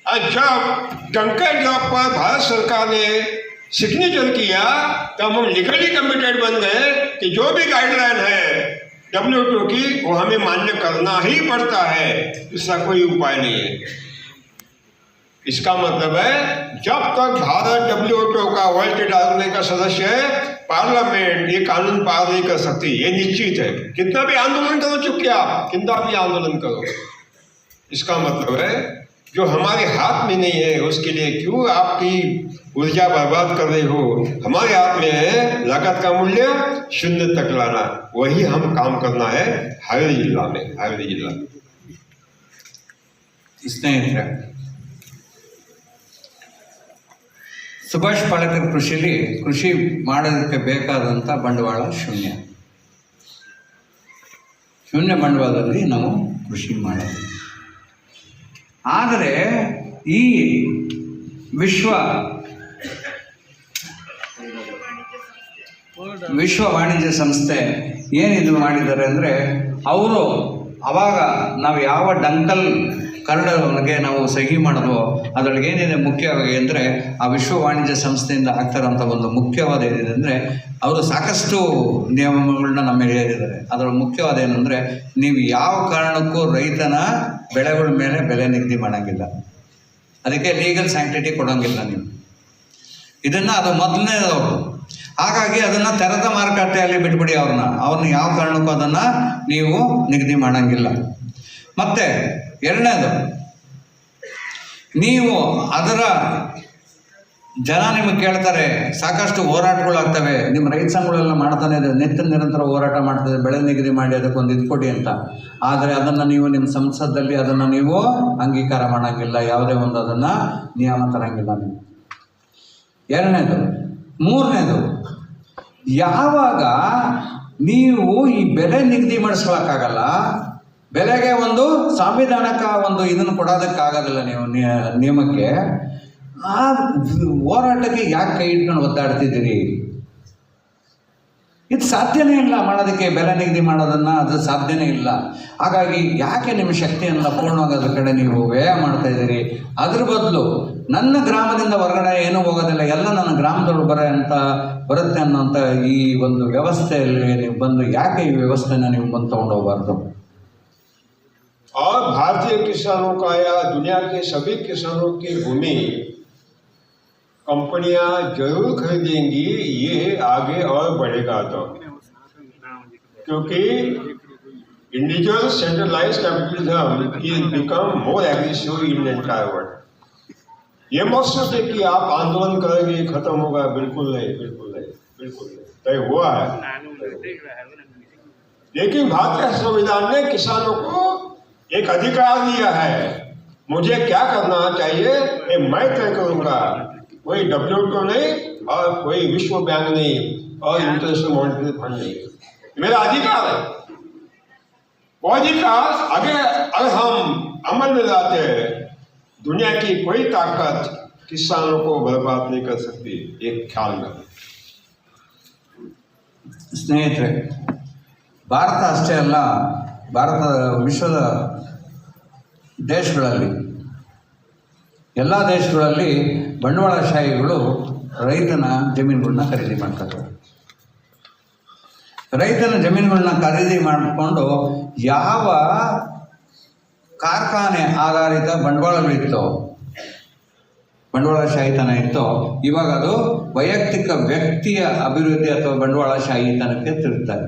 और जब Dunker job पर भारत सरकार ने सिग्नेचर किया तब हम लीगली कमिटेड बन गए कि जो भी गाइडलाइन है WTO की वो हमें मान्य करना ही पड़ता है, इसका कोई उपाय नहीं है। इसका मतलब है जब तक भारत WTO का वर्ल्ड ट्रेड ऑर्गेनाइजेशन का सदस्य है, पार्लियामेंट ये कानून पार नहीं कर सकती, ये निश्चित है। कितना भी आंदोलन करो, चुप क्या, कितना भी आंदोलन करो, इसका मतलब है जो हमारे हाथ में नहीं है उसके लिए क्यों आपकी ऊर्जा बर्बाद कर रहे हो। हमारे हाथ में है लागत का मूल्य 0 तक लाना, वही हम काम करना है हावेरी जिला में। हावेरी जिला ಸ್ನೇಹಿತರೆ, ಸುಭಾಷ್ ಪಾಳೇಕರ್ ಕೃಷಿ ಮಾಡೋದಕ್ಕೆ ಬೇಕಾದಂಥ ಬಂಡವಾಳ ಶೂನ್ಯ ಬಂಡವಾಳದಲ್ಲಿ ನಾವು ಕೃಷಿ ಮಾಡೋದು. ಆದರೆ ಈ ವಿಶ್ವ ವಾಣಿಜ್ಯ ಸಂಸ್ಥೆ ಏನಿದು ಮಾಡಿದ್ದಾರೆ ಅಂದರೆ, ಅವರು ಅವಾಗ ನಾವು ಯಾವ ಡಂಕಲ್ ಕರಡೊಳಗೆ ನಾವು ಸಹಿ ಮಾಡೋದು ಅದರೊಳಗೆ ಏನಿದೆ ಮುಖ್ಯವಾಗಿ ಅಂದರೆ ಆ ವಿಶ್ವ ವಾಣಿಜ್ಯ ಸಂಸ್ಥೆಯಿಂದ ಆಗ್ತಾರಂಥ ಒಂದು ಮುಖ್ಯವಾದ ಏನಿದೆ ಅಂದರೆ, ಅವರು ಸಾಕಷ್ಟು ನಿಯಮಗಳನ್ನ ನಮ್ಮ ಮೇಲೆ ಹೇಳಿದ್ದಾರೆ. ಅದರ ಮುಖ್ಯವಾದ ಏನಂದರೆ, ನೀವು ಯಾವ ಕಾರಣಕ್ಕೂ ರೈತನ ಬೆಳೆಗಳ ಮೇಲೆ ಬೆಲೆ ನಿಗದಿ ಮಾಡೋಂಗಿಲ್ಲ, ಅದಕ್ಕೆ ಲೀಗಲ್ ಸ್ಯಾಂಕ್ಟಿಟಿ ಕೊಡೋಂಗಿಲ್ಲ ನೀವು. ಇದನ್ನು ಅದು ಮೊದಲನೇದವರು. ಹಾಗಾಗಿ ಅದನ್ನು ತೆರೆದ ಮಾರುಕಟ್ಟೆಯಲ್ಲಿ ಬಿಟ್ಬಿಡಿ, ಅವ್ರನ್ನ ಯಾವ ಕಾರಣಕ್ಕೂ ಅದನ್ನು ನೀವು ನಿಗದಿ ಮಾಡೋಂಗಿಲ್ಲ. ಮತ್ತು ಎರಡನೇದು, ನೀವು ಅದರ ಜನ ನಿಮಗೆ ಕೇಳ್ತಾರೆ, ಸಾಕಷ್ಟು ಹೋರಾಟಗಳಾಗ್ತವೆ, ನಿಮ್ಮ ರೈತ ಸಂಘಗಳೆಲ್ಲ ಮಾಡ್ತಾನೆ ಇದೆ, ನಿರಂತರ ಹೋರಾಟ ಮಾಡ್ತದೆ, ಬೆಳೆ ನಿಗದಿ ಮಾಡಿ ಅದಕ್ಕೊಂದು ಇದು ಕೊಡಿ ಅಂತ. ಆದರೆ ಅದನ್ನು ನೀವು ನಿಮ್ಮ ಸಂಸದಲ್ಲಿ ಅದನ್ನು ನೀವು ಅಂಗೀಕಾರ ಮಾಡೋಂಗಿಲ್ಲ, ಯಾವುದೇ ಒಂದು ಅದನ್ನು ನಿಯಮ ತರಂಗಿಲ್ಲ ನೀವು. ಎರಡನೇದು. ಮೂರನೇದು, ಯಾವಾಗ ನೀವು ಈ ಬೆಲೆ ನಿಗದಿ ಮಾಡಿಸ್ಕೊಳಕ್ಕಾಗಲ್ಲ, ಬೆಲೆಗೆ ಒಂದು ಸಾಂವಿಧಾನಿಕ ಒಂದು ಇದನ್ನು ಕೊಡೋದಕ್ಕಾಗೋದಿಲ್ಲ ನೀವು ನಿಯಮಕ್ಕೆ, ಆ ಹೋರಾಟಕ್ಕೆ ಯಾಕೆ ಕೈ ಇಟ್ಕೊಂಡು ಒದ್ದಾಡ್ತಿದ್ದೀರಿ? ಇದು ಸಾಧ್ಯನೇ ಇಲ್ಲ ಮಾಡೋದಕ್ಕೆ, ಬೆಲೆ ನಿಗದಿ ಮಾಡೋದನ್ನು ಅದು ಸಾಧ್ಯನೇ ಇಲ್ಲ. ಹಾಗಾಗಿ ಯಾಕೆ ನಿಮ್ಮ ಶಕ್ತಿಯನ್ನು ಪೂರ್ಣವಾಗಿ ಅದ್ರ ಕಡೆ ನೀವು ವ್ಯಯ ಮಾಡ್ತಾ ಇದ್ದೀರಿ? ಅದ್ರ ಬದಲು ನನ್ನ ಗ್ರಾಮದಿಂದ ಹೊರಗಡೆ ಏನೂ ಹೋಗೋದಿಲ್ಲ, ಎಲ್ಲ ನನ್ನ ಗ್ರಾಮದೊಳಗೆ ಬರುತ್ತೆ ಅನ್ನೋಂಥ ಈ ಒಂದು ವ್ಯವಸ್ಥೆಯಲ್ಲಿ ನೀವು ಬಂದು ಯಾಕೆ ಈ ವ್ಯವಸ್ಥೆನ ನೀವು ಬಂದು ತೊಗೊಂಡು ಹೋಗಬಾರ್ದು? और भारतीय किसानों का या दुनिया के सभी किसानों की भूमि कंपनियां जरूर खरीदेंगी, ये आगे और बढ़ेगा। तो क्योंकि individual centralize capitalism is become more aggressive in entire world. ये मत सोचे कि आप आंदोलन करेंगे खत्म होगा, बिल्कुल नहीं, बिल्कुल नहीं, बिल्कुल नहीं, तय हुआ है। लेकिन भारतीय संविधान ने किसानों को एक अधिकार दिया है, मुझे क्या करना चाहिए ये मैं तय करूंगा, कोई WTO नहीं और कोई विश्व बैंक नहीं और इंटरनेशनल मॉनेटरी फंड नहीं, मेरा अधिकार है। वो अधिकार अगर हम अमल में लाते हैं, दुनिया की कोई ताकत किसानों को बर्बाद नहीं कर सकती, एक ख्याल में। ಸ್ನೇಹಿತರೆ, ಭಾರತ ಅಷ್ಟೇ ಅಲ್ಲ, ವಿಶ್ವದ ದೇಶಗಳಲ್ಲಿ, ಎಲ್ಲ ದೇಶಗಳಲ್ಲಿ ಬಂಡವಾಳಶಾಹಿಗಳು ರೈತನ ಜಮೀನುಗಳನ್ನ ಖರೀದಿ ಮಾಡ್ತಾರೆ. ರೈತನ ಜಮೀನುಗಳನ್ನ ಖರೀದಿ ಮಾಡಿಕೊಂಡು ಯಾವ ಕಾರ್ಖಾನೆ ಆಧಾರಿತ ಬಂಡವಾಳಗಳಿತ್ತೋ, ಬಂಡವಾಳಶಾಹಿತನ ಇತ್ತೋ, ಇವಾಗ ಅದು ವೈಯಕ್ತಿಕ ವ್ಯಕ್ತಿಯ ಅಭಿವೃದ್ಧಿ ಅಥವಾ ಬಂಡವಾಳಶಾಹಿತನಕ್ಕೆ ತಿರುಗ್ತಾರೆ.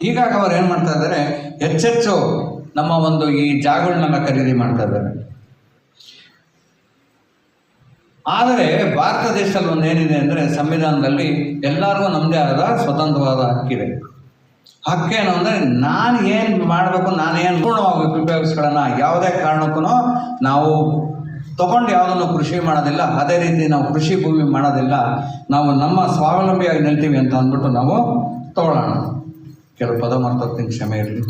ಹೀಗಾಗಿ ಅವ್ರು ಏನು ಮಾಡ್ತಾ ಇದ್ದಾರೆ, ಹೆಚ್ಚೆಚ್ಚು ನಮ್ಮ ಒಂದು ಈ ಜಾಗಗಳನ್ನೆಲ್ಲ ಖರೀದಿ ಮಾಡ್ತಾ ಇದ್ದಾರೆ. ಆದರೆ ಭಾರತ ದೇಶದಲ್ಲಿ ಒಂದು ಏನಿದೆ ಅಂದರೆ, ಸಂವಿಧಾನದಲ್ಲಿ ಎಲ್ಲರಿಗೂ ನಮ್ಮದೇ ಆದ ಸ್ವತಂತ್ರವಾದ ಹಕ್ಕಿದೆ. ಹಕ್ಕೇನು ಅಂದರೆ, ನಾನು ಏನು ಮಾಡಬೇಕು, ನಾನೇನು ಪೂರ್ಣವಾಗಿ ಉಪಯೋಗಿಸ್ಕೊಳ್ಳೋಣ, ಯಾವುದೇ ಕಾರಣಕ್ಕೂ ನಾವು ತಗೊಂಡು ಯಾವುದನ್ನು ಕೃಷಿ ಮಾಡೋದಿಲ್ಲ, ಅದೇ ರೀತಿ ನಾವು ಕೃಷಿ ಭೂಮಿ ಮಾಡೋದಿಲ್ಲ, ನಾವು ನಮ್ಮ ಸ್ವಾವಲಂಬಿಯಾಗಿ ನಿಲ್ತೀವಿ ಅಂತ ಅಂದ್ಬಿಟ್ಟು ನಾವು ತಗೊಳ್ಳೋಣ. ಕೆಲವು ಪದ ಮಾತಾಡ್ತೀನಿ, ಕ್ಷಮೆ ಇರಲಿ.